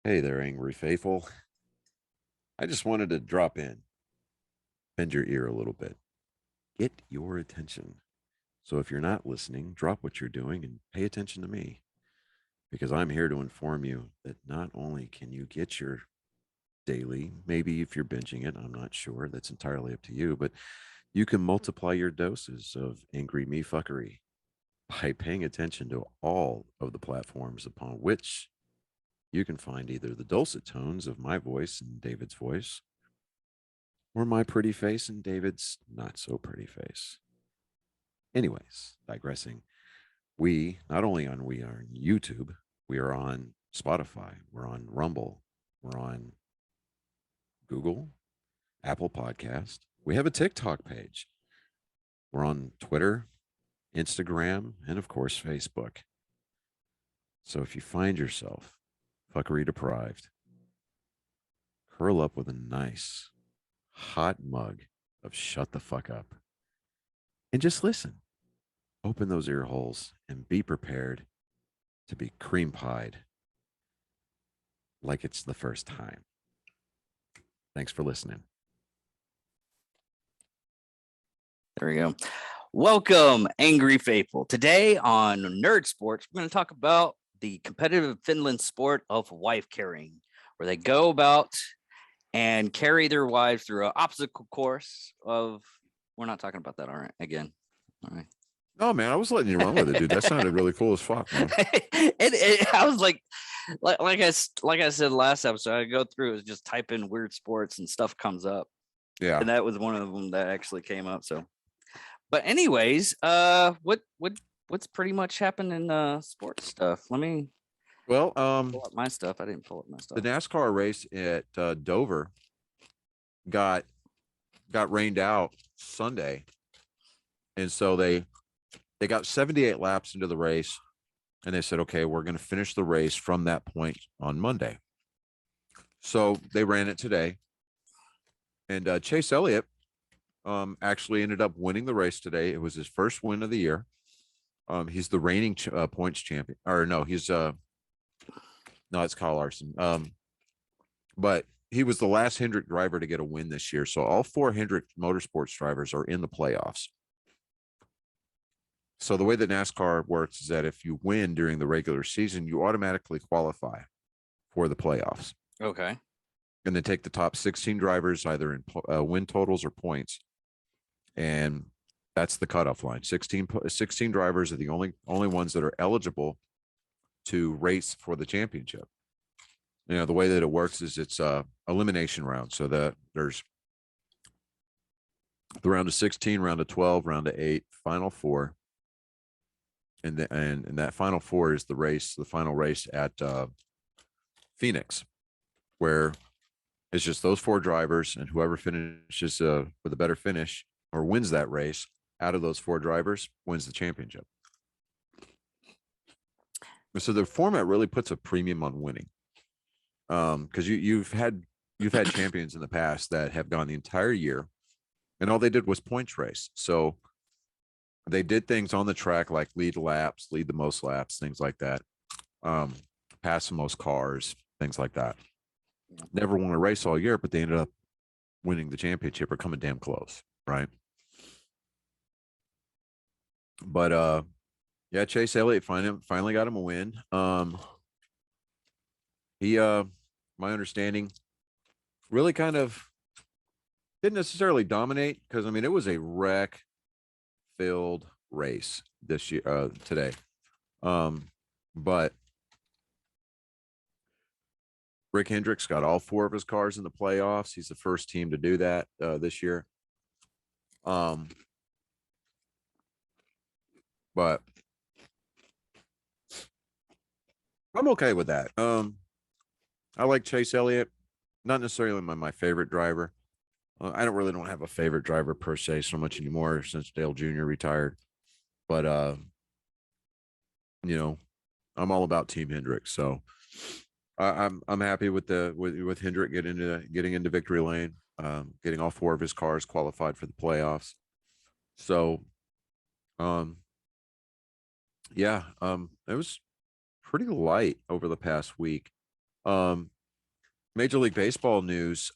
Hey there, angry faithful. I just wanted to drop in, bend your ear a little bit, get your attention. So if you're not listening, drop what you're doing and pay attention to me because I'm here to inform you that not only can you get your daily, maybe if you're binging it, I'm not sure, that's entirely up to you, but you can multiply your doses of angry me fuckery by paying attention to all of the platforms upon which you can find either the dulcet tones of my voice and David's voice or my pretty face and David's not so pretty face. Anyways, digressing, we not only we are on YouTube, we are on Spotify, we're on Rumble, we're on Google, Apple Podcast. We have a TikTok page. We're on Twitter, Instagram, and of course Facebook. So if you find yourself fuckery deprived, curl up with a nice hot mug of shut the fuck up and just listen. Open those ear holes and be prepared to be cream pied like it's the first time. Thanks for listening. There we go. Welcome, Angry Faithful. Today on Nerd Sports, we're going to talk about the competitive Finland sport of wife carrying, where they go about and carry their wives through an obstacle course of. We're not talking about that, all right? Again, all right. Oh man, I was letting you run with it, dude. That sounded really cool as fuck, man. I was like I said last episode, I go through it, just type in weird sports and stuff comes up. Yeah, and that was one of them that actually came up. So, but anyways, what's pretty much happened in sports stuff? Let me well, pull up my stuff. I didn't pull up my stuff. the NASCAR race at Dover got rained out Sunday, and so they got 78 laps into the race, and they said, okay, we're going to finish the race from that point on Monday. So they ran it today, and Chase Elliott actually ended up winning the race today. It was his first win of the year. He's the reigning points champion, or no, he's no, it's Kyle Larson. But he was the last Hendrick driver to get a win this year. So all four Hendrick Motorsports drivers are in the playoffs. So the way that NASCAR works is that if you win during the regular season, you automatically qualify for the playoffs. Okay. And they take the top 16 drivers either in win totals or points. And that's the cutoff line. 16 drivers are the only ones that are eligible to race for the championship. You know, the way that it works is it's a elimination round. So that there's the round of 16, round of 12, round of 8, final four. And that final four is the final race at Phoenix, where it's just those four drivers, and whoever finishes with a better finish or wins that race out of those four drivers wins the championship. So the format really puts a premium on winning, because you've had champions in the past that have gone the entire year, and all they did was points race. So they did things on the track like lead the most laps, things like that, pass the most cars, things like that. Never won a race all year, but they ended up winning the championship or coming damn close, right? But yeah, Chase Elliott finally got him a win. He my understanding, really kind of didn't necessarily dominate, because I mean it was a wreck filled race this year today. But Rick Hendricks got all four of his cars in the playoffs. He's the first team to do that this year. But I'm okay with that. I like Chase Elliott, not necessarily my favorite driver. I don't have a favorite driver per se so much anymore since Dale Jr. retired. But you know, I'm all about Team Hendricks. So I'm happy with Hendrick getting into victory lane, getting all four of his cars qualified for the playoffs. So, yeah, it was pretty light over the past week. Major League Baseball news.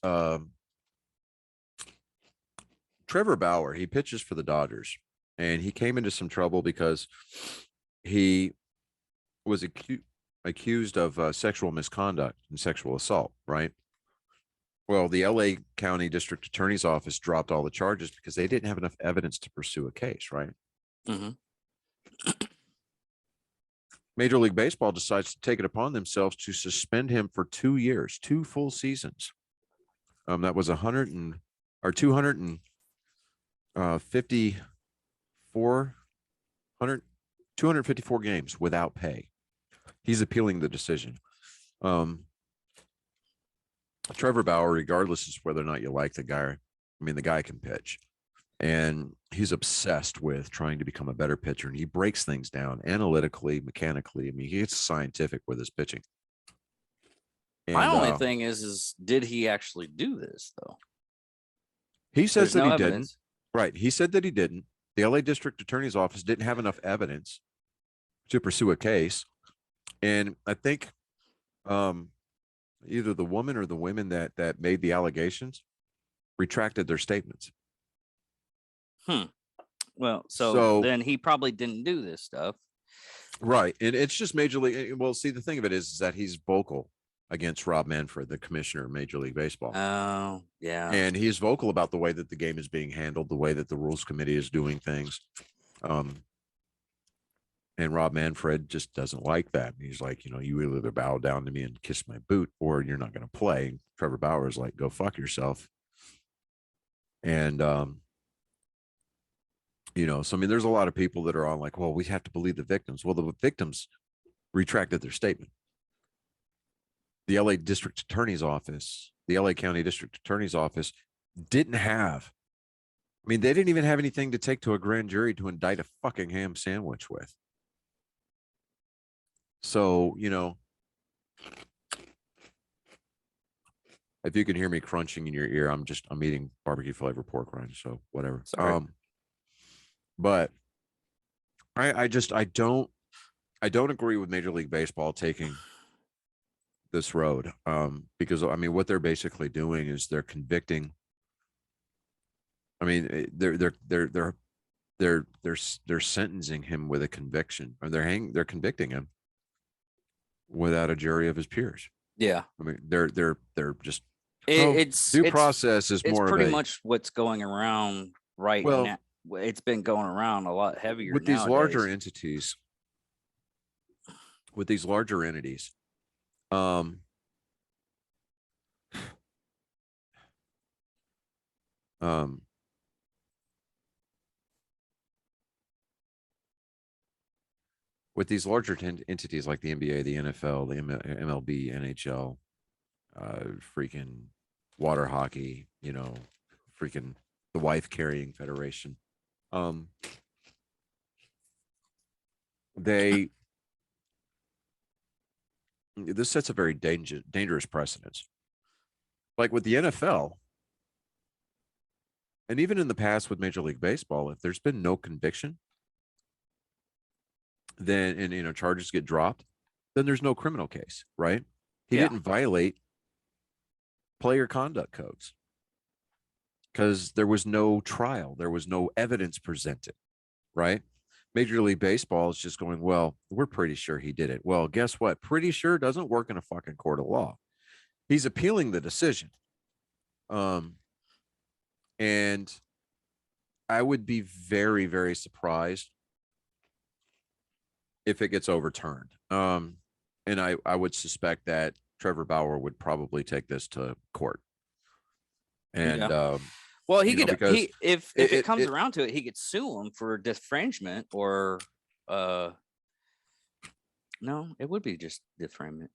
Trevor Bauer, he pitches for the Dodgers, and he came into some trouble because he was accused of sexual misconduct and sexual assault, right? Well, the LA County District Attorney's Office dropped all the charges because they didn't have enough evidence to pursue a case, right? Mm-hmm. Major League Baseball decides to take it upon themselves to suspend him for 2 years, 2 full seasons. That was 254 games without pay. He's appealing the decision. Trevor Bauer, regardless of whether or not you like the guy, the guy can pitch. And he's obsessed with trying to become a better pitcher. And he breaks things down analytically, mechanically. He gets scientific with his pitching. And, my only thing is did he actually do this, though? He says that he evidence. didn't. Right. He said that he didn't. The LA District Attorney's Office didn't have enough evidence to pursue a case. And I think either the woman or the women that made the allegations retracted their statements. Well, so then he probably didn't do this stuff. Right. And it's just Major League. Well, see, the thing of it is that he's vocal against Rob Manfred, the commissioner of Major League Baseball. Oh, yeah. And he's vocal about the way that the game is being handled, the way that the rules committee is doing things. And Rob Manfred just doesn't like that. He's like, you either bow down to me and kiss my boot, or you're not going to play. Trevor Bauer is like, go fuck yourself. And, so, there's a lot of people that are on like, well, we have to believe the victims. Well, the victims retracted their statement. The LA District Attorney's Office, the LA County District Attorney's Office didn't have, they didn't even have anything to take to a grand jury to indict a fucking ham sandwich with. So, if you can hear me crunching in your ear, I'm eating barbecue flavored pork rinds, so whatever. Sorry. But I don't agree with Major League Baseball taking this road. Because what they're basically doing is they're convicting. They're sentencing him with a conviction, or they're convicting him without a jury of his peers. Yeah. They're just due process is more pretty of much what's going around right now. It's been going around a lot heavier with nowadays. These larger entities. With these larger entities, with these larger entities like the NBA, the NFL, the MLB, NHL, freaking water hockey, freaking the wife carrying federation. This sets a very dangerous precedence. Like with the NFL, and even in the past with Major League Baseball, if there's been no conviction, then and charges get dropped, then there's no criminal case, right? He didn't violate player conduct codes because there was no trial, there was no evidence presented, right? Major League Baseball is just going, well, we're pretty sure he did it. Well, guess what? Pretty sure doesn't work in a fucking court of law. He's appealing the decision. And I would be very, very surprised if it gets overturned. And I would suspect that Trevor Bauer would probably take this to court. And well, he could if it comes around to it, he could sue him for defamation or no, it would be just defamation.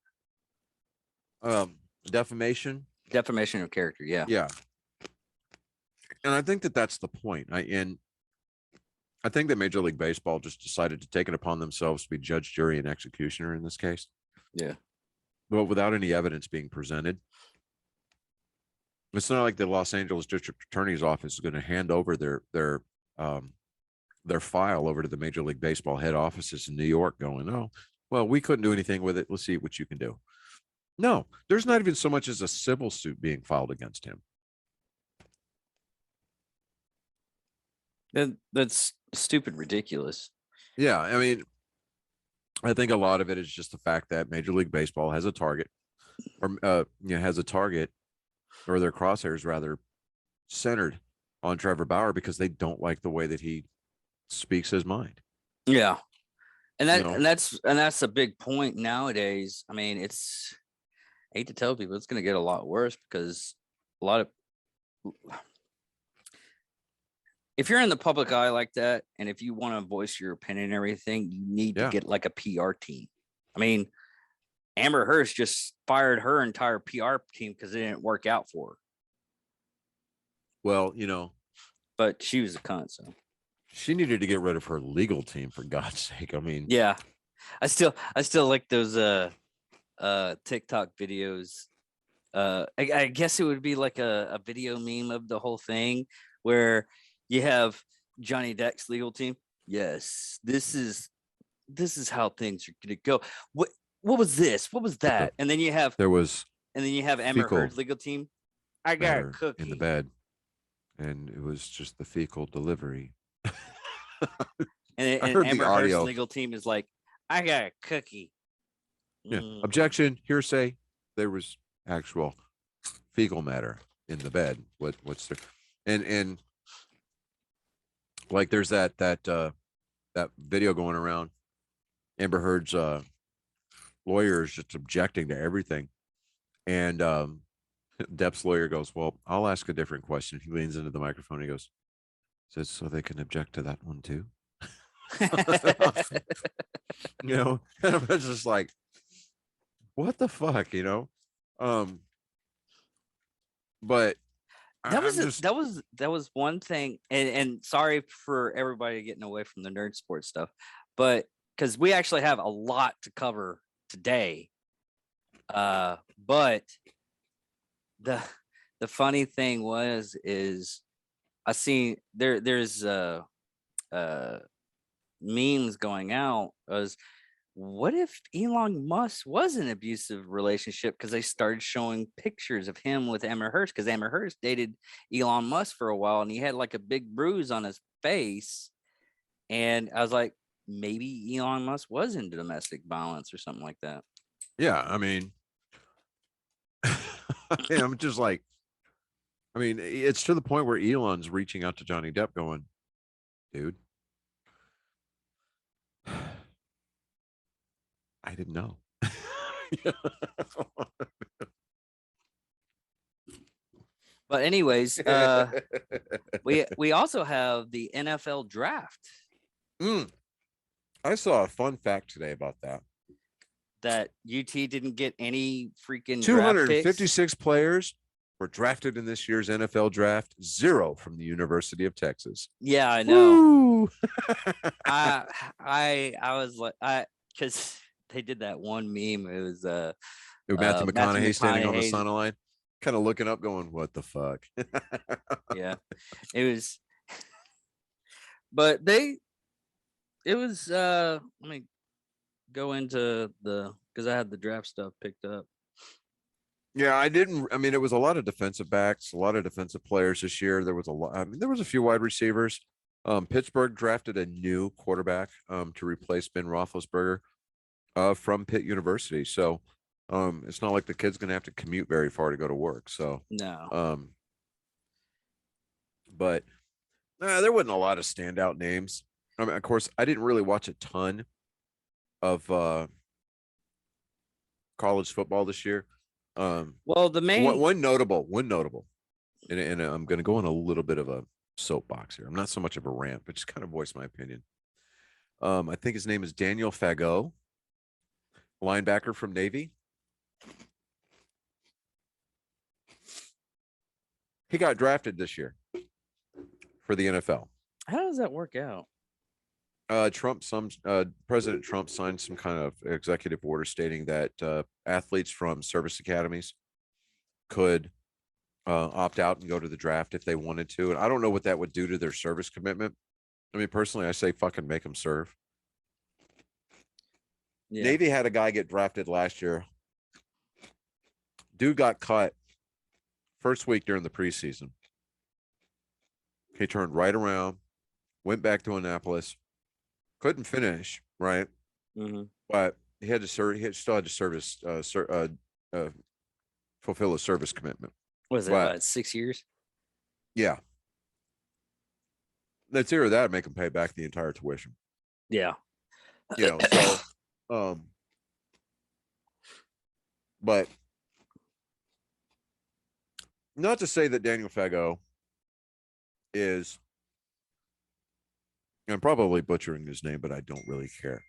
Defamation of character, yeah. And I think that's the point. I think that Major League Baseball just decided to take it upon themselves to be judge, jury, and executioner in this case. Yeah. But without any evidence being presented. It's not like the Los Angeles District Attorney's Office is going to hand over their file over to the Major League Baseball head offices in New York going, oh, well, we couldn't do anything with it. Let's see what you can do. No, there's not even so much as a civil suit being filed against him. That's stupid ridiculous. Yeah, I mean, I think a lot of it is just the fact that Major League Baseball has a target, or has a target, or their crosshairs rather, centered on Trevor Bauer because they don't like the way that he speaks his mind. Yeah. And You know, that's a big point nowadays. I mean, I hate to tell people it's going to get a lot worse because a lot of if you're in the public eye like that, and if you want to voice your opinion and everything, you need to Yeah. get like a PR team. I mean, Amber Hearst just fired her entire PR team because it didn't work out for her. Well, But she was a cunt, so she needed to get rid of her legal team for God's sake. I mean, yeah. I still like those TikTok videos. I guess it would be like a video meme of the whole thing where you have Johnny Depp's legal team. Yes, this is how things are gonna go. What was this? What was that? And then you have Amber fecal Heard's legal team. I got a matter cookie in the bed, and it was just the fecal delivery. and heard the Amber Heard's audio. legal team is like, I got a cookie. Yeah. Objection, hearsay. There was actual fecal matter in the bed. What's there? And like there's that video going around. Amber Heard's lawyer is just objecting to everything. And Depp's lawyer goes, well, I'll ask a different question. He leans into the microphone. He goes, says, so they can object to that one too. And I was just like, what the fuck, but that was one thing, and sorry for everybody getting away from the nerd sports stuff, but because we actually have a lot to cover today. But the funny thing is I see there's memes going out as what if Elon Musk was in an abusive relationship because they started showing pictures of him with Amber Hearst because Amber Hearst dated Elon Musk for a while and he had like a big bruise on his face. And I was like, maybe Elon Musk was into domestic violence or something like that. Yeah, I mean, I'm just like, I mean, it's to the point where Elon's reaching out to Johnny Depp going, dude, I didn't know. But anyways, we also have the NFL draft. I saw a fun fact today about that UT didn't get any freaking 256 players were drafted in this year's NFL draft, 0 from the University of Texas. Yeah, I know. I was like, because they did that one meme. It was Matthew McConaughey standing on the sideline, kind of looking up, going, "What the fuck?" Yeah, it was. But it was. Let me go into because I had the draft stuff picked up. Yeah, I didn't. I mean, it was a lot of defensive backs, a lot of defensive players this year. There was a lot. I mean, there was a few wide receivers. Pittsburgh drafted a new quarterback to replace Ben Roethlisberger from Pitt University. So it's not like the kid's going to have to commute very far to go to work. So no. But there wasn't a lot of standout names. I mean, of course, I didn't really watch a ton of college football this year. Well, the main one notable, and I'm going to go on a little bit of a soapbox here. I'm not so much of a rant, but just kind of voice my opinion. I think his name is Daniel Fagot, linebacker from Navy. He got drafted this year for the NFL. How does that work out? President Trump signed some kind of executive order stating that athletes from service academies could opt out and go to the draft if they wanted to. And I don't know what that would do to their service commitment. I mean, personally, I say fucking make them serve. Yeah. Navy had a guy get drafted last year Dude got cut first week during the preseason. He turned right around, went back to Annapolis, couldn't finish, right? Mm-hmm. But he had to serve. He still had to service, fulfill a service commitment. Was it But about 6 years? yeah, that's either that or make him pay back the entire tuition. Yeah. So, but not to say that Daniel Fago is, I'm probably butchering his name, but I don't really care.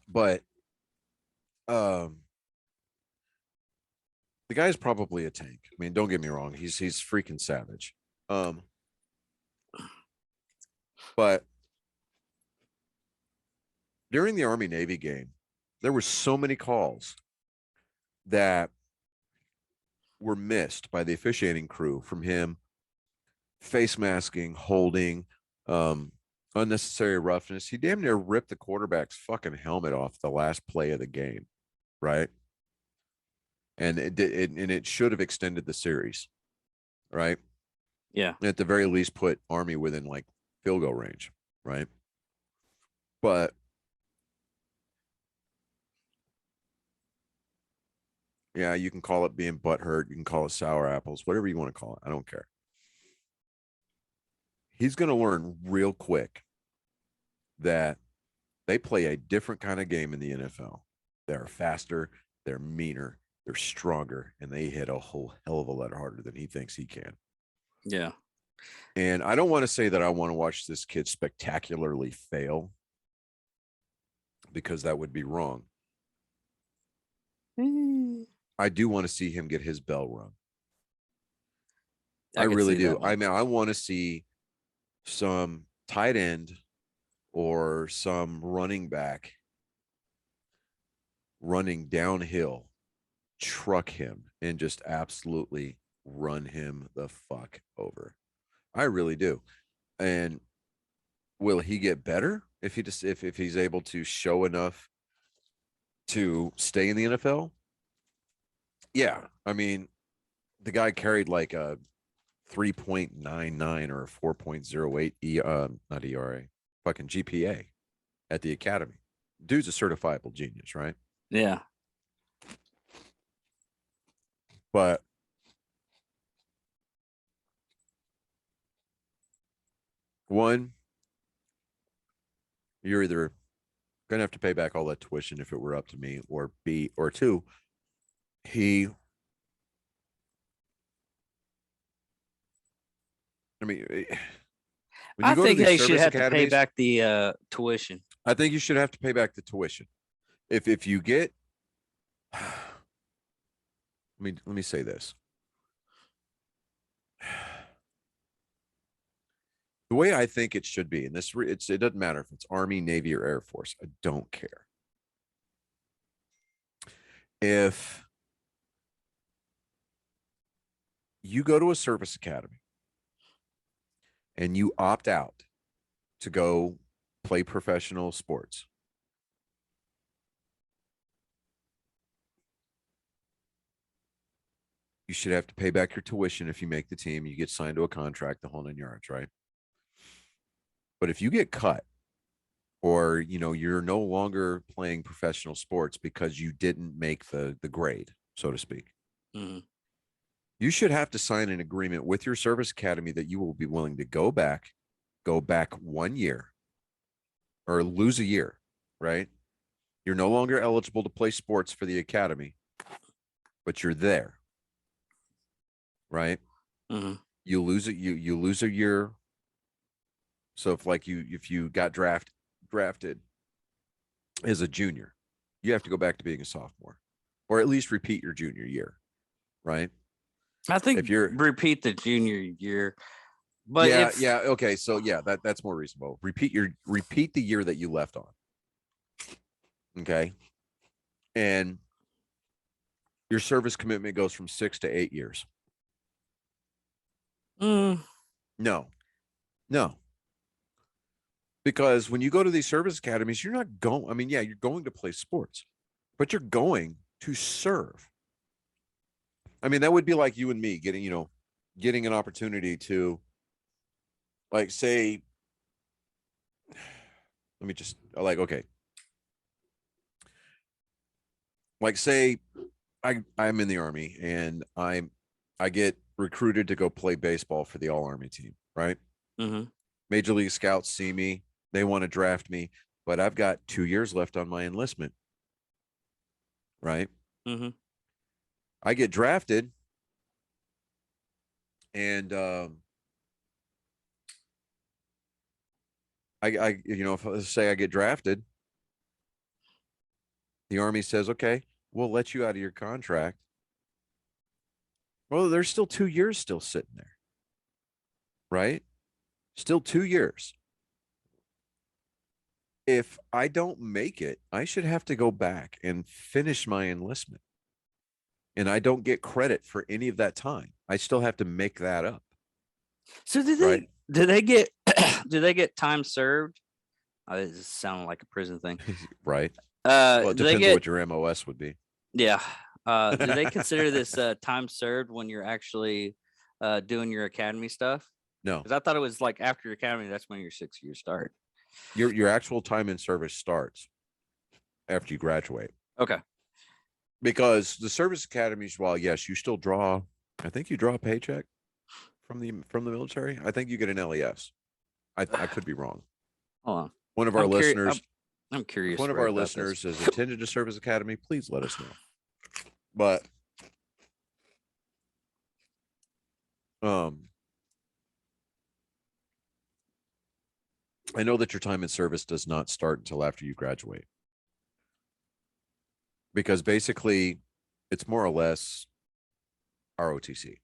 But the guy's probably a tank. I mean, don't get me wrong, he's freaking savage. But during the Army Navy game, there were so many calls that were missed by the officiating crew from him face masking, holding, unnecessary roughness. He damn near ripped the quarterback's fucking helmet off the last play of the game, right? And it should have extended the series, right? Yeah. At the very least, put Army within like field goal range, right? But yeah, you can call it being butthurt. You can call it sour apples, whatever you want to call it. I don't care. He's going to learn real quick that they play a different kind of game in the NFL. They're faster, they're meaner, they're stronger, and they hit a whole hell of a lot harder than he thinks he can. Yeah. And I don't want to say that I want to watch this kid spectacularly fail, because that would be wrong. I do want to see him get his bell rung. I really do. I mean, I want to see some tight end or some running back running downhill, truck him, and just absolutely run him the fuck over. I really do. And will he get better if if he's able to show enough to stay in the NFL? Yeah. I mean, the guy carried like a 3.99 or a 4.08 not ERA, fucking GPA at the academy. Dude's a certifiable genius, right? Yeah. But one, you're either gonna have to pay back all that tuition if it were up to me, or two, I mean, when you I go to think these they should service have to pay academies, back the tuition. I think you should have to pay back the tuition. If you get, let me say this. The way I think it should be, and it doesn't matter if it's Army, Navy, or Air Force. I don't care. If you go to a service academy and you opt out to go play professional sports, you should have to pay back your tuition. If you make the team, you get signed to a contract, the whole 9 yards, right? But if you get cut, or you're no longer playing professional sports because you didn't make the grade, so to speak, you should have to sign an agreement with your service academy that you will be willing to go back 1 year or lose a year, right? You're no longer eligible to play sports for the academy, but you're there, right? You lose it. You lose a year. So if you got drafted as a junior, you have to go back to being a sophomore, or at least repeat your junior year, right? I think if you're repeat the junior year, but okay, so yeah, that's more reasonable. Repeat the year that you left on, okay, and your service commitment goes from 6 to 8 years. No. Because when you go to these service academies, you're not going. I mean, yeah, you're going to play sports, but you're going to serve. I mean, that would be like you and me getting an opportunity to, like, say, let me just like, okay, like, say, I'm in the Army and I get recruited to go play baseball for the All Army team, right? Mm-hmm. Major League Scouts see me, they want to draft me, but I've got 2 years left on my enlistment, right? Mm-hmm. I get drafted, and if let's say I get drafted, the Army says, okay, we'll let you out of your contract. Well, there's still 2 years still sitting there, right? Still 2 years. If I don't make it, I should have to go back and finish my enlistment. And I don't get credit for any of that time. I still have to make that up. So Right. do they get do they get time served? It sounded like a prison thing. Right. Well, it Do they depends on get what your MOS would be. yeah? Do they consider this time served when you're actually doing your academy stuff? No, Because I thought it was like after your academy, that's when your 6 years start. your actual time in service starts after you graduate. Okay. Because the service academies, while yes, you still draw, I think you draw a paycheck from the military. I think you get an LES. I could be wrong. Hold on. One of our I'm curious. listeners, I'm if curious. one of right our about listeners this. has attended a service academy, please let us know. But I know that your time in service does not start until after you graduate. Because basically it's more or less ROTC.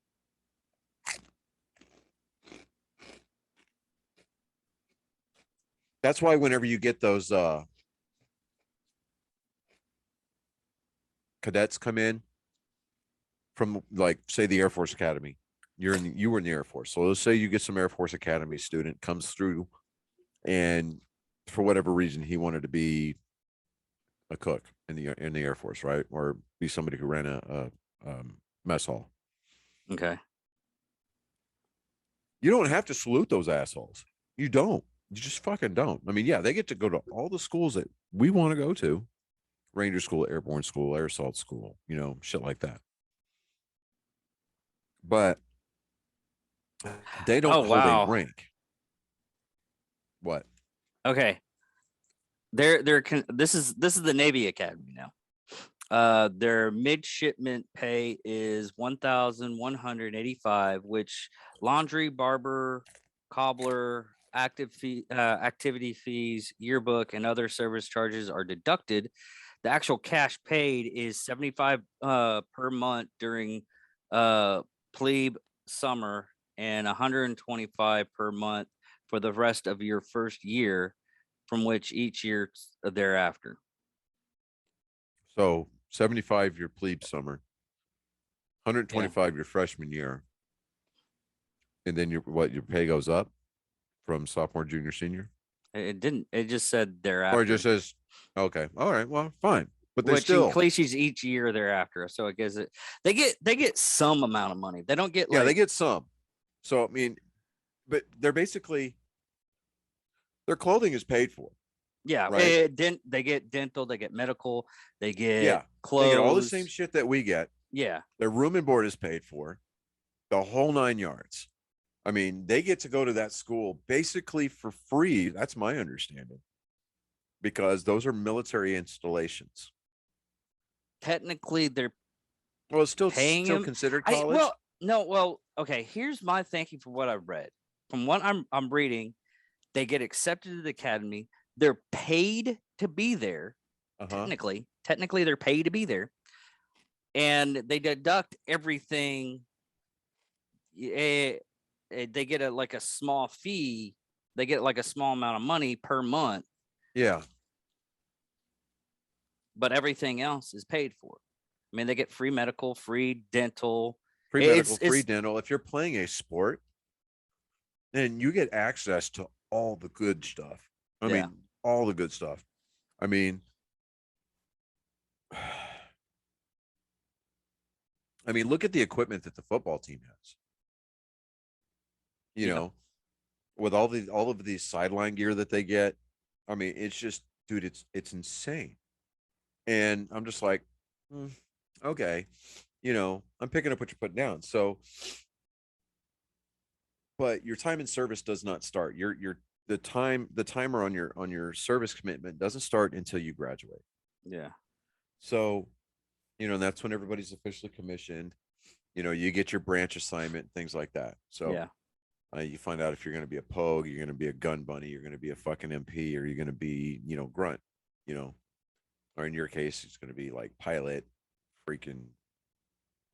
That's why whenever you get those cadets come in from, like, say, the Air Force Academy, you were in the Air Force. So let's say you get some Air Force Academy student comes through, and for whatever reason he wanted to be a cook in the Air Force, right? Or be somebody who ran a mess hall. Okay. You don't have to salute those assholes. You don't. You just fucking don't. I mean, yeah, they get to go to all the schools that we want to go to. Ranger School, Airborne School, Air Assault School, shit like that. But they don't Oh hold a wow. rank. What? Okay. This is the Navy Academy now. Their midshipman pay is 1,185, which laundry, barber, cobbler, activity fees, yearbook, and other service charges are deducted. The actual cash paid is 75 per month during plebe summer and 125 per month for the rest of your first year, from which each year thereafter. So 75 your plebe summer, Yeah. 125 your freshman year, and then your pay goes up from sophomore, junior, senior, It didn't. It just said or thereafter, it just says, okay, all right, well, fine, but they which still, increases each year thereafter. So it gives it. They get some amount of money. They don't get yeah, like they get some. So I mean, but they're basically, their clothing is paid for, yeah. right? They get dental. They get medical. They get Yeah, clothes. they get all the same shit that we get. Yeah. Their room and board is paid for, the whole 9 yards. I mean, they get to go to that school basically for free. That's my understanding, because those are military installations. Technically, they're Well, it's paying still him. considered college. Okay. Here's my thinking for what I've read. From what I'm reading, they get accepted to the academy. They're paid to be there. Technically, they're paid to be there, and they deduct everything. They get like a small fee. They get like a small amount of money per month. Yeah. But everything else is paid for. I mean, they get free medical, free dental, Free medical, free dental. If you're playing a sport, then you get access to all the good stuff. I Yeah. mean, all the good stuff. I mean, look at the equipment that the football team has. You Yeah. know, with all of these sideline gear that they get. I mean, it's just, dude, it's insane. And I'm just like, okay, I'm picking up what you're putting down. So, but your time in service does not start. The timer on your service commitment doesn't start until you graduate. Yeah. So, that's when everybody's officially commissioned. You get your branch assignment, things like that. So, Yeah. you find out if you're going to be a pogue, you're going to be a gun bunny, you're going to be a fucking MP, or you're going to be, grunt, or in your case, it's going to be like pilot, freaking,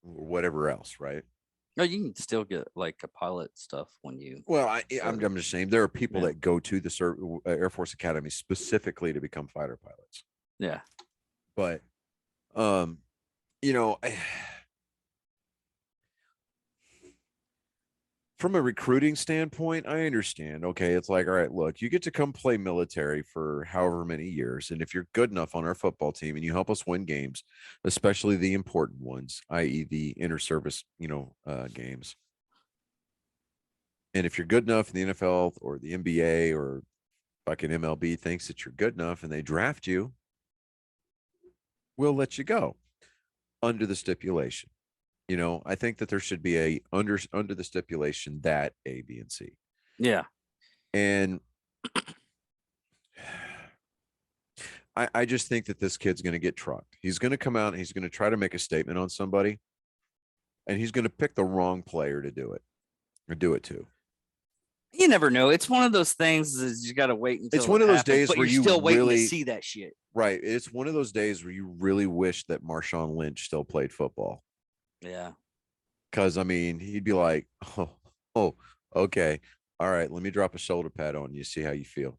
or whatever else, right? No, you can still get like a pilot stuff when you. Well, I'm just saying there are people Yeah. that go to the Air Force Academy specifically to become fighter pilots. Yeah. But, um, you know, from a recruiting standpoint, I understand. Okay, it's like, all right, look, you get to come play military for however many years, and if you're good enough on our football team and you help us win games, especially the important ones, i.e., the inter-service, games, and if you're good enough in the NFL or the NBA or fucking MLB thinks that you're good enough and they draft you, we'll let you go under the stipulation. I think that there should be a under the stipulation that A, B, and C. Yeah. And I just think that this kid's going to get trucked. He's going to come out and he's going to try to make a statement on somebody, and he's going to pick the wrong player to do it or do it to. You never know. It's one of those things is you got to wait until it's one of those days but where you're you still waiting really to see that shit. Right. It's one of those days where you really wish that Marshawn Lynch still played football. Yeah. Because, he'd be like, okay. All right. Let me drop a shoulder pad on you, see how you feel.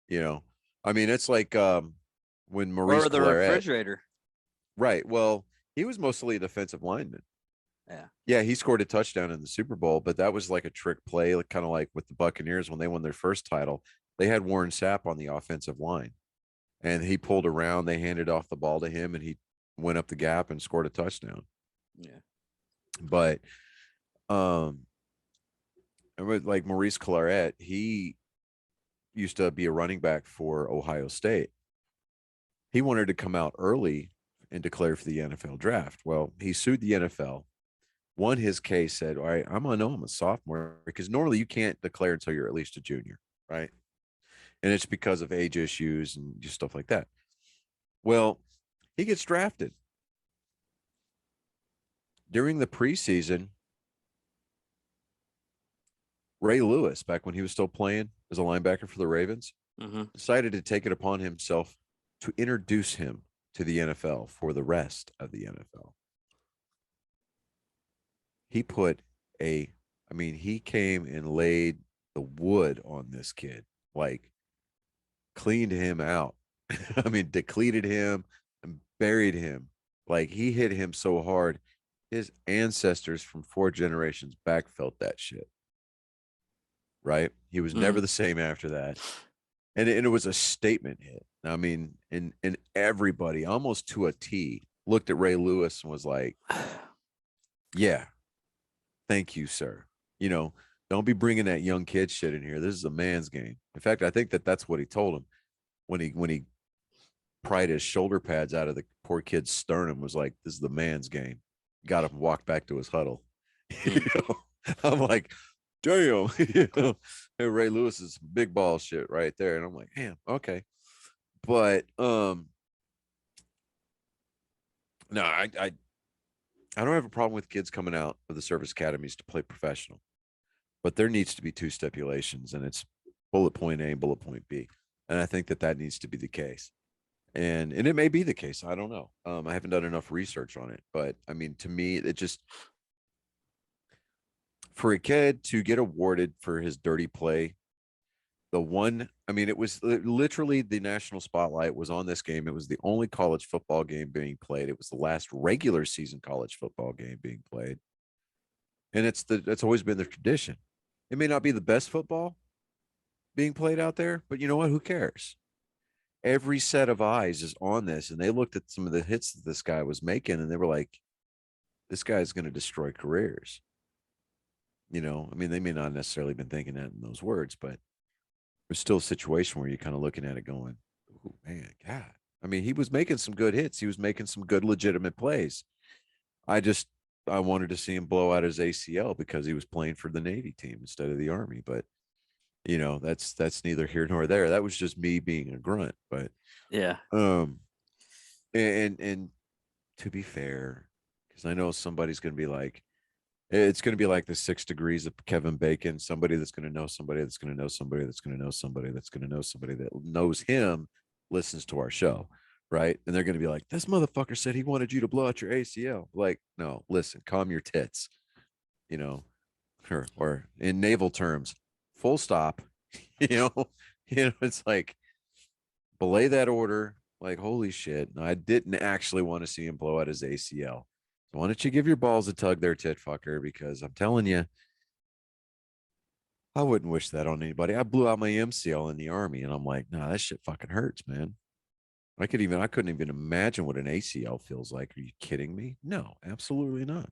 It's like when Maurice Or the Claret. refrigerator. Right. Well, he was mostly a defensive lineman. Yeah. Yeah, he scored a touchdown in the Super Bowl, but that was like a trick play, like, kind of like with the Buccaneers when they won their first title. They had Warren Sapp on the offensive line, and he pulled around. They handed off the ball to him, and he went up the gap and scored a touchdown. Yeah. But like Maurice Claret, he used to be a running back for Ohio State. He wanted to come out early and declare for the NFL draft. Well, he sued the NFL, won his case, said, all right, I'm a sophomore, because normally you can't declare until you're at least a junior, right? And it's because of age issues and just stuff like that. Well, he gets drafted. During the preseason, Ray Lewis, back when he was still playing as a linebacker for the Ravens, decided to take it upon himself to introduce him to the NFL for the rest of the NFL. He came and laid the wood on this kid, like cleaned him out. Depleted him and buried him. Like, he hit him so hard, his ancestors from 4 generations back felt that shit. Right? He was never the same after that. And it was a statement hit. And everybody, almost to a T, looked at Ray Lewis and was like, yeah, thank you, sir. Don't be bringing that young kid shit in here. This is a man's game. In fact, I think that's what he told him when he pried his shoulder pads out of the poor kid's sternum, was like, this is the man's game. Got him to walk back to his huddle. I'm like, damn. Hey, Ray Lewis is big ball shit right there. And I'm like, damn, okay. But no, I don't have a problem with kids coming out of the service academies to play professional, but there needs to be 2 stipulations, and it's bullet point A and bullet point B. And I think that needs to be the case. And it may be the case. I don't know. I haven't done enough research on it, but to me, it just, for a kid to get awarded for his dirty play, it was literally the national spotlight was on this game. It was the only college football game being played. It was the last regular season college football game being played. And it's always been the tradition. It may not be the best football, being played out there. But you know what? Who cares? Every set of eyes is on this, and they looked at some of the hits that this guy was making, and they were like, "This guy's going to destroy careers." I mean, they may not necessarily been thinking that in those words, but there's still a situation where you're kind of looking at it going, "Oh man, God." I mean, he was making some good hits. He was making some good legitimate plays. I just I wanted to see him blow out his ACL because he was playing for the Navy team instead of the Army. But that's neither here nor there. That was just me being a grunt. But Yeah. um, and to be fair, because I know somebody's going to be like, it's going to be like the 6 degrees of Kevin Bacon. Somebody that's going to know somebody that's going to know somebody that's going to know somebody that's going to know somebody that knows him listens to our show, right? And they're going to be like, "This motherfucker said he wanted you to blow out your ACL." Like, no, listen, calm your tits, you know, or in naval terms, full stop. you know, it's like belay that order. Like, holy shit, I didn't actually want to see him blow out his ACL. So why don't you give your balls a tug there, tit fucker? Because I'm telling you, I wouldn't wish that on anybody. I blew out my MCL in the Army, and I'm like, nah, that shit fucking hurts, man. I couldn't even imagine what an ACL feels like. Are you kidding me? No, absolutely not.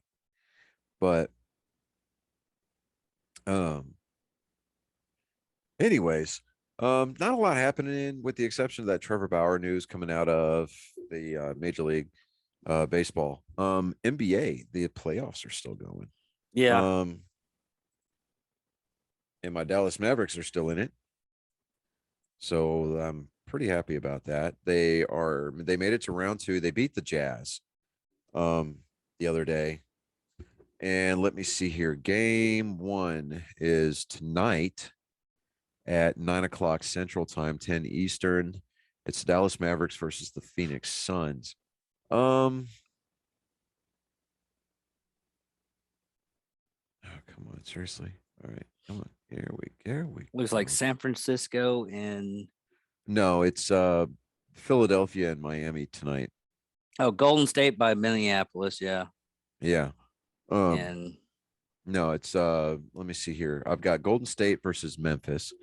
But um, anyways, not a lot happening with the exception of that Trevor Bauer news coming out of the Major League Baseball. NBA, the playoffs are still going. Yeah. Um, and my Dallas Mavericks are still in it. So I'm pretty happy about that. They made it to round two. They beat the Jazz the other day. And let me see here. Game one is tonight at 9 o'clock Central Time, 10 Eastern. It's Dallas Mavericks versus the Phoenix Suns. Oh, come on, seriously. All right, come on. Here we Looks like go. San Francisco and No, it's Philadelphia and Miami tonight. Golden State by Minneapolis. Yeah. Yeah. Um, And no, it's let me see here. I've got Golden State versus Memphis.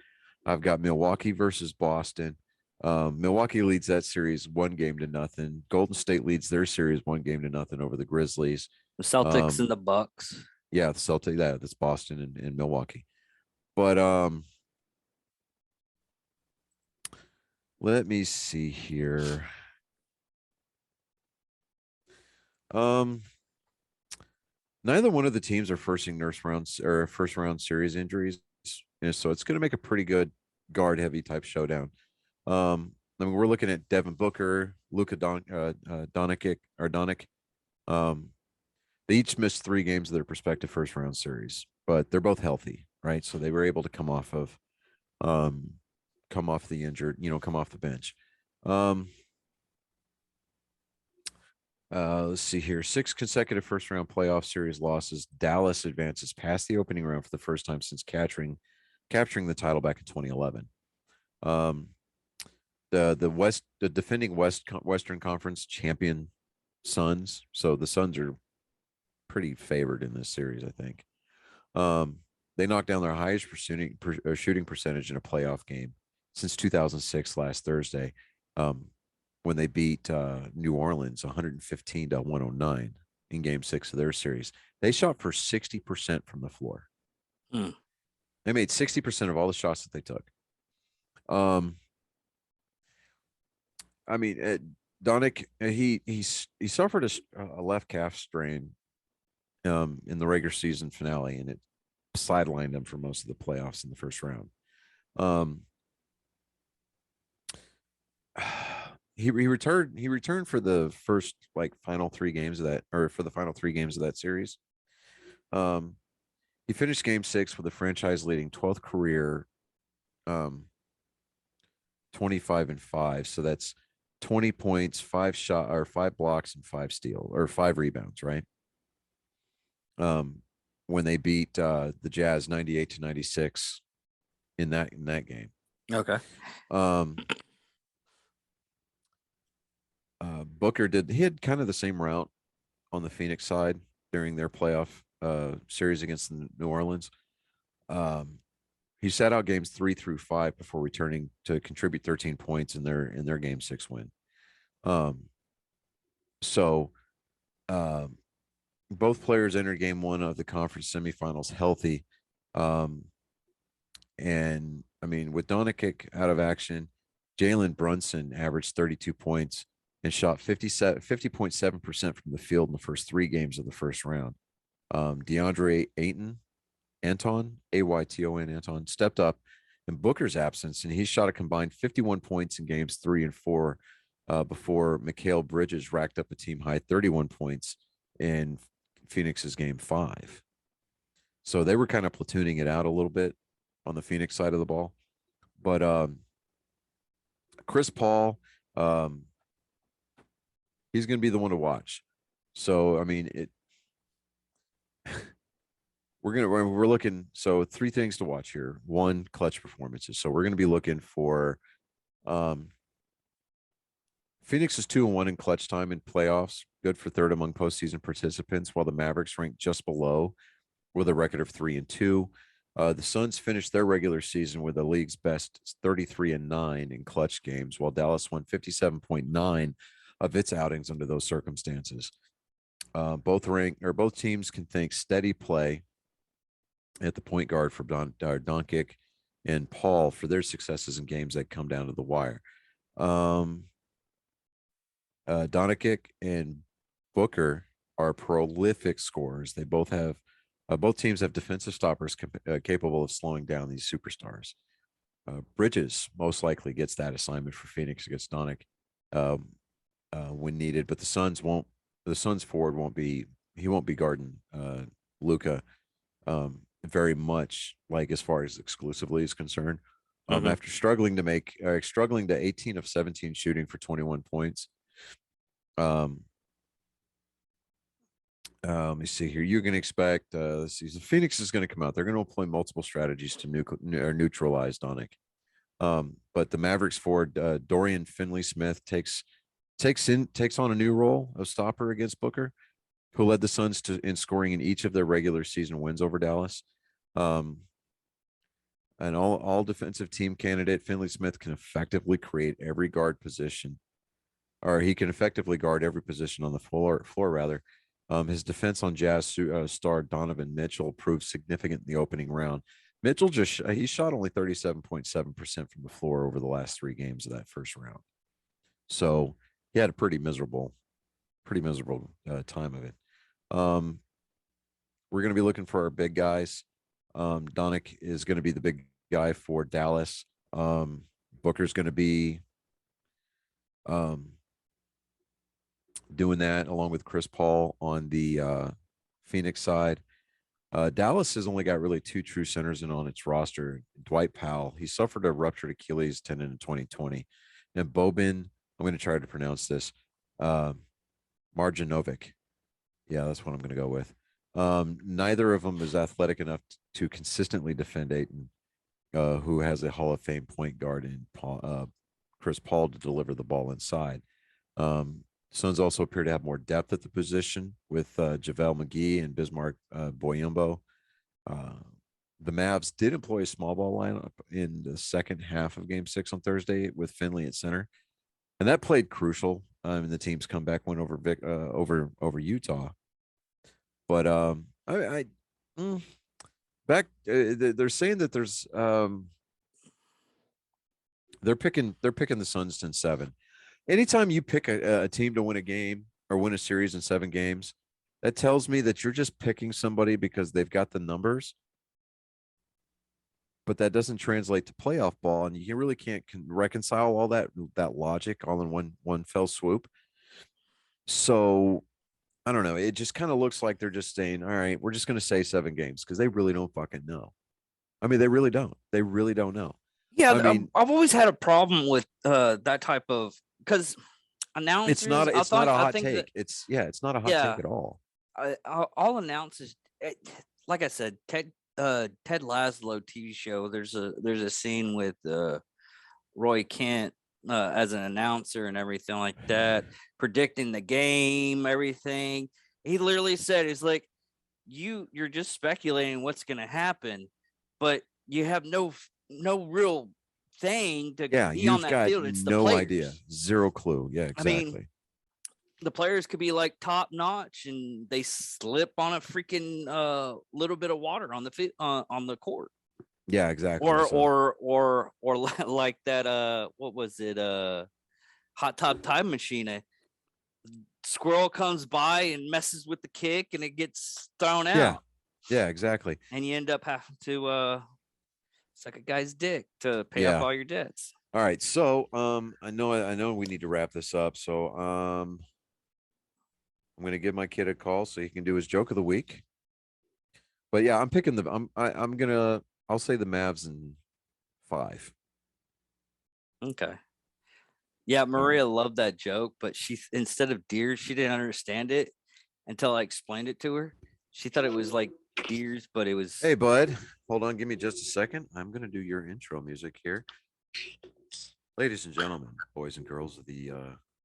I've got Milwaukee versus Boston. Milwaukee leads that series 1-0. Golden State leads their series 1-0 over the Grizzlies. the Celtics Um, and the Bucks. yeah, the Celtics. Yeah, that's Boston and Milwaukee. But let me see here. Um, Neither one of the teams are first round series injuries, so it's going to make a pretty good guard heavy type showdown. I mean, we're looking at Devin Booker, Doncic. Um, they each missed 3 games of their respective first round series, but they're both healthy, right? So they were able to um, come off the injured, come off the bench. Let's see here. 6 consecutive first round playoff series losses. Dallas advances past the opening round for the first time since capturing the title back in 2011. Um, the defending Western Conference champion Suns. So the Suns are pretty favored in this series, I think. They knocked down their highest shooting percentage in a playoff game since 2006 last Thursday. When they beat New Orleans 115 to 109 in game 6 of their series. They shot for 60% from the floor. Hmm. They made 60% of all the shots that they took. I mean, Doncic, he suffered a left calf strain in the regular season finale, and it sidelined him for most of the playoffs in the first round. Um, he returned for the first final 3 games of that, or for the final 3 games of that series. Um, he finished game 6 with a franchise leading 12th career 25-5. So that's 20 points, 5 blocks, and 5 steal or 5 rebounds, right? When they beat the Jazz 98-96 in that game. Okay. Booker he had kind of the same route on the Phoenix side during their playoff series against the New Orleans. Um, He sat out games 3 through 5 before returning to contribute 13 points in their game 6 win. So both players entered game 1 of the conference semifinals healthy. And I mean, with Doncic out of action, Jalen Brunson averaged 32 points and shot 50.7% from the field in the first 3 games of the first round. DeAndre Anton, Ayton, Anton, stepped up in Booker's absence, and he shot a combined 51 points in games 3 and 4 before Mikal Bridges racked up a team high 31 points in Phoenix's game 5. So they were kind of platooning it out a little bit on the Phoenix side of the ball. But Chris Paul, he's going to be the one to watch. So, I mean, we're looking. So 3 things to watch here. 1, clutch performances. So we're going to be looking for Phoenix is 2-1 in clutch time in playoffs, good for 3rd among postseason participants, while the Mavericks ranked just below with a record of 3-2. The Suns finished their regular season with the league's best 33-9 in clutch games, while Dallas won 57.9 of its outings under those circumstances. Both teams can thank steady play at the point guard for Doncic and Paul for their successes in games that come down to the wire. Doncic and Booker are prolific scorers. They both teams have defensive stoppers capable of slowing down these superstars. Bridges most likely gets that assignment for Phoenix against Doncic when needed, but the Suns won't. The Suns forward won't be guarding Luka very much, like as far as exclusively is concerned. After struggling to 18 of 17 shooting for 21 points. Let me see here. You're going to expect Phoenix is going to come out. They're going to employ multiple strategies to neutralize Doncic. But the Mavericks forward Dorian Finney-Smith takes on a new role of stopper against Booker, who led the Suns in scoring in each of their regular season wins over Dallas. An all defensive team candidate, Finney-Smith can effectively create every guard position, or he can effectively guard every position on the floor rather. His defense on Jazz star Donovan Mitchell proved significant in the opening round. Mitchell he shot only 37.7% from the floor over the last 3 games of that first round. So he had a pretty miserable time of it. We're going to be looking for our big guys. Doncic is going to be the big guy for Dallas. Booker's going to be doing that along with Chris Paul on the Phoenix side. Dallas has only got really 2 true centers in on its roster. Dwight Powell, he suffered a ruptured Achilles tendon in 2020. And Boban, I'm going to try to pronounce this, Marjanovic. Yeah, that's what I'm going to go with. Neither of them is athletic enough to consistently defend Ayton, who has a Hall of Fame point guard in Chris Paul to deliver the ball inside. Suns also appear to have more depth at the position with JaVale McGee and Bismarck Boyumbo. The Mavs did employ a small ball lineup in the second half of Game 6 on Thursday with Finley at center, and that played crucial in the team's comeback win over Utah. But they're saying that there's they're picking the Suns in 7. Anytime you pick a team to win a game or win a series in 7 games, that tells me that you're just picking somebody because they've got the numbers, but that doesn't translate to playoff ball, and you really can't reconcile all that logic all in one fell swoop. So I don't know. It just kind of looks like they're just saying, all right, we're just going to say 7 games because they really don't fucking know. I mean, they really don't. They really don't know. Yeah, I mean, I've always had a problem with that type of, because announcers. It's not a hot take. It's not a hot take at all. All announcers, like I said, Ted Laszlo TV show. There's a scene with Roy Kent as an announcer and everything like that, predicting the game, everything. He literally said, "It's like you're just speculating what's going to happen, but you have no real thing to Yeah, be on you've that got field. It's the no players. idea. Zero clue. Yeah, I mean, exactly. the players could be like top notch and they slip on a freaking little bit of water on the court. Yeah, exactly. Or like that what was it, hot tub time machine. A squirrel comes by and messes with the kick and it gets thrown out. Yeah, exactly. And you end up having to suck a guy's dick to pay off Yeah. all your debts. All right. So I know we need to wrap this up. So I'm gonna give my kid a call so he can do his joke of the week. But yeah, I'm picking I'll say the Mavs in 5. Okay. Yeah, Maria loved that joke, but she, instead of deers, she didn't understand it until I explained it to her. She thought it was like deers, but it was. Hey, bud, hold on. Give me just a second. I'm going to do your intro music here. Ladies and gentlemen, boys and girls of the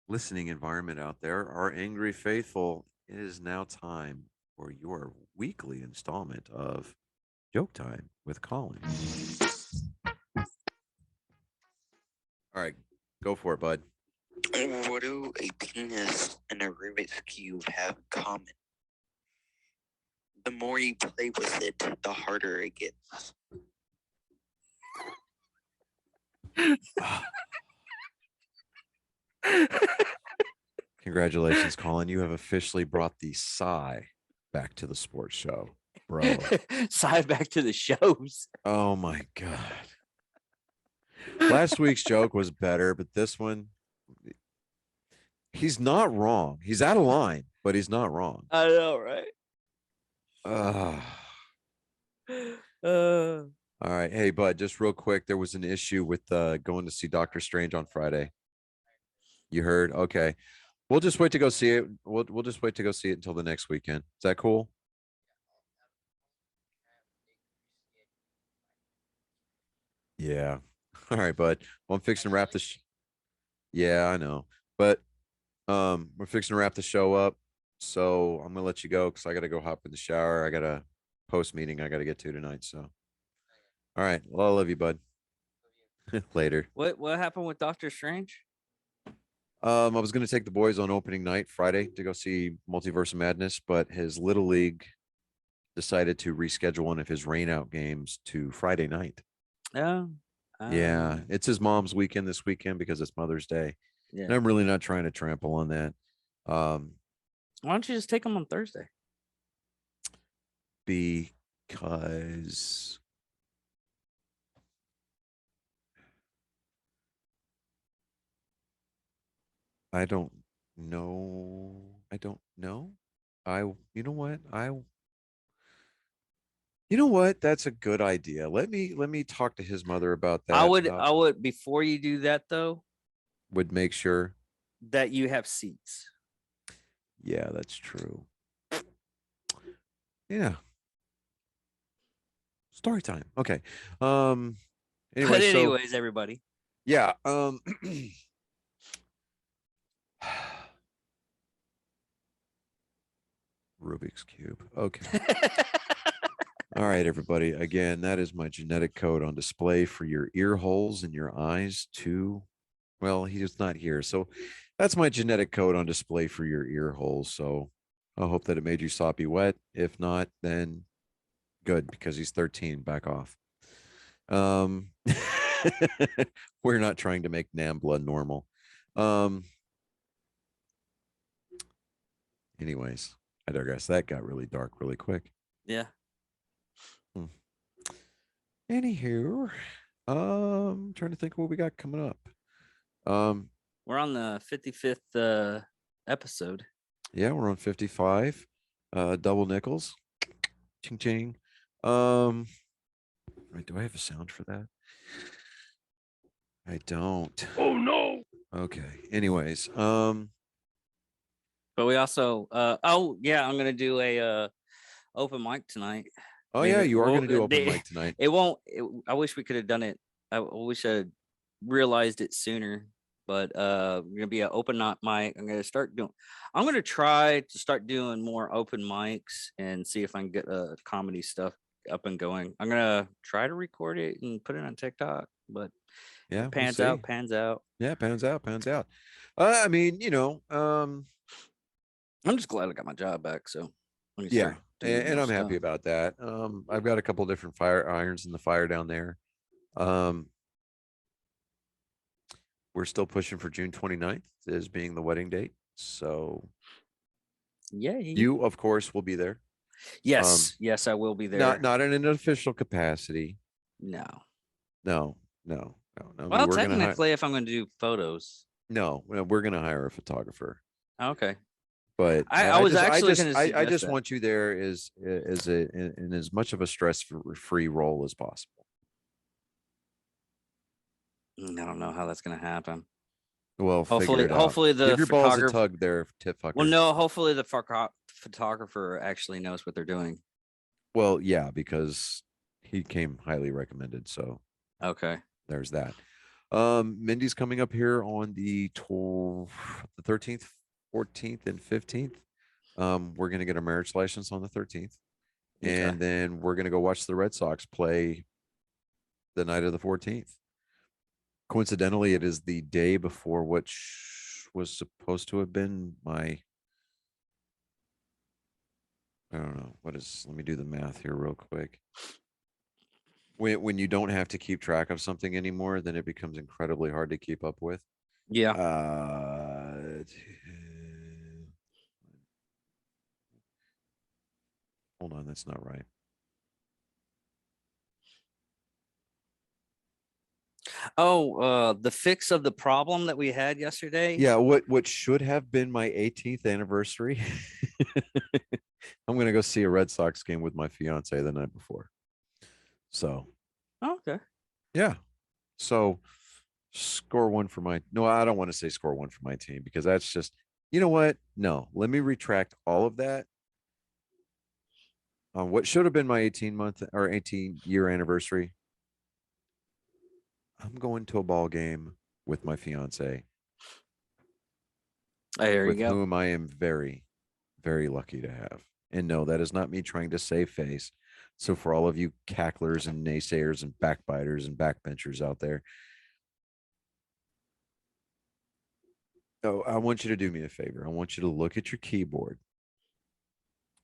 listening environment out there, our angry faithful, it is now time for your weekly installment of Joke Time with Colin. All right, go for it, bud. What do a penis and a Rubik's Cube have in common? The more you play with it, the harder it gets. Congratulations, Colin. You have officially brought the sigh back to the sports show, bro. Side back to the shows. Oh my God. Last week's joke was better, but this one, he's not wrong. He's out of line, but he's not wrong. I know, right? All right. Hey, bud, just real quick. There was an issue with going to see Doctor Strange on Friday. You heard? Okay. We'll just wait to go see it. We'll just wait to go see it until the next weekend. Is that cool? Yeah. All right, bud. Well, I'm fixing to wrap this. Yeah, I know. But we're fixing to wrap the show up. So I'm gonna let you go because I gotta go hop in the shower. I got a post meeting I gotta get to tonight. So all right. Well, I love you, bud. Later. What happened with Doctor Strange? I was gonna take the boys on opening night Friday to go see Multiverse of Madness, but his little league decided to reschedule one of his rainout games to Friday night. Oh. Yeah, it's his mom's weekend this weekend because it's Mother's Day. Yeah. And I'm really not trying to trample on that. Why don't you just take them on Thursday? Because I don't know. You know what? That's a good idea. Let me talk to his mother about that. I would before you do that though, would make sure that you have seats. Yeah, that's true. Yeah. Story time. Okay. Anyway, But anyways, everybody. Yeah. Rubik's Cube. Okay. All right, everybody. Again, that is my genetic code on display for your ear holes and your eyes too. Well, he is not here. So that's my genetic code on display for your ear holes. So I hope that it made you soppy wet. If not, then good, because he's 13. Back off. We're not trying to make NAMBLA normal. Anyways, I digress. That got really dark really quick. Yeah. Anywho, trying to think what we got coming up. We're on the 55th episode. Yeah, we're on 55. Double nickels. Ching ching. Wait, do I have a sound for that? I don't. Oh no. Okay. Anyways, but we also I'm gonna do a open mic tonight. Oh, yeah, you are going to do open mic tonight. I wish we could have done it. I wish I realized it sooner. But we're gonna be an open mic. I'm gonna try to start doing more open mics and see if I can get comedy stuff up and going. I'm gonna try to record it and put it on TikTok, but Yeah, pans we'll out, see. pans out. Yeah, pounds out, pounds out. I mean, I'm just glad I got my job back. So let me yeah, start doing and more I'm happy stuff. about that. I've got a couple different fire irons in the fire down there. We're still pushing for June 29th as being the wedding date. So Yay. you, of course, will be there. Yes, yes, I will be there. Not in an official capacity. No. No. I Well, mean, we're gonna technically, if I'm going to do photos. we're gonna hire a photographer. Okay. But I was actually going to I suggest just that. want you there in as much of a stress-free role as possible. I don't know how that's going to happen. Well, figure it out. Hopefully the Give your balls a photographer. tug there, tip fucker. Well, no, hopefully the photographer actually knows what they're doing. Well, yeah, because he came highly recommended. So Okay. there's that. Mindy's coming up here on the 13th, 14th, and 15th. We're gonna get a marriage license on the 13th, Okay. and then we're gonna go watch the Red Sox play the night of the 14th. Coincidentally, it is the day before which was supposed to have been my, I don't know, let me do the math here real quick. When you don't have to keep track of something anymore, then it becomes incredibly hard to keep up with. Yeah. Hold on, that's not right. Oh, the fix of the problem that we had yesterday. Yeah, what should have been my 18th anniversary. I'm gonna go see a Red Sox game with my fiance the night before. So Okay. yeah. So score one for my no, I don't want to say score one for my team because that's just, you know what? No, let me retract all of that. On what should have been my 18-month or 18-year anniversary. I'm going to a ball game with my fiance, There you with go. whom I am very, very lucky to have. And no, that is not me trying to save face. So for all of you cacklers and naysayers and backbiters and backbenchers out there, I want you to do me a favor. I want you to look at your keyboard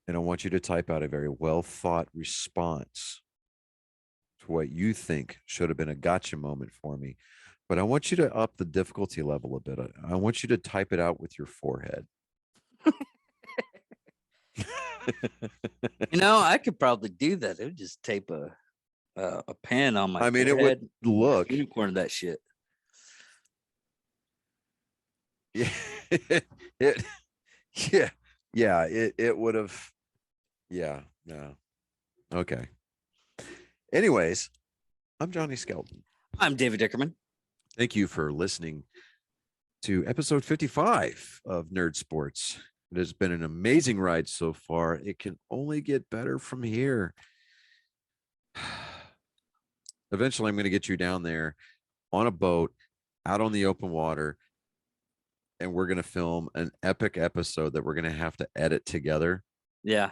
and I want you to type out a very well thought response to what you think should have been a gotcha moment for me. But I want you to up the difficulty level a bit. I want you to type it out with your forehead. I could probably do that. It would just tape a pen on my I mean, forehead. it would look Unicorn that shit. Yeah, it would have. Yeah, no. Okay. Anyways, I'm Johnny Skelton. I'm David Dickerman. Thank you for listening to episode 55 of Nerd Sports. It has been an amazing ride so far. It can only get better from here. Eventually, I'm going to get you down there on a boat out on the open water, and we're going to film an epic episode that we're going to have to edit together. Yeah.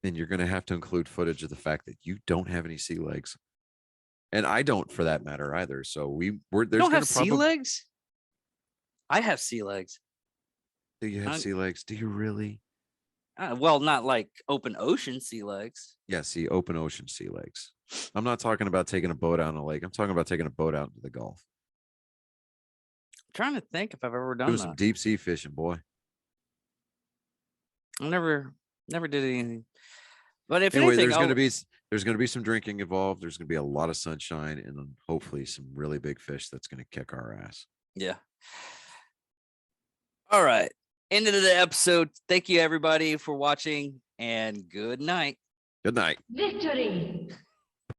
And you're going to have to include footage of the fact that you don't have any sea legs. And I don't, for that matter, either. So there's don't have sea legs? I have sea legs. Do you have sea legs? Do you really? Well, not like open ocean sea legs. Yeah, see, open ocean sea legs. I'm not talking about taking a boat out on a lake. I'm talking about taking a boat out into the Gulf. I'm trying to think if I've ever done Doing that. some deep sea fishing, boy. I never did anything. But if anyway, anything, there's gonna be some drinking involved. There's gonna be a lot of sunshine and then hopefully some really big fish that's gonna kick our ass. Yeah. All right. End of the episode. Thank you everybody for watching and good night. Good night. Victory!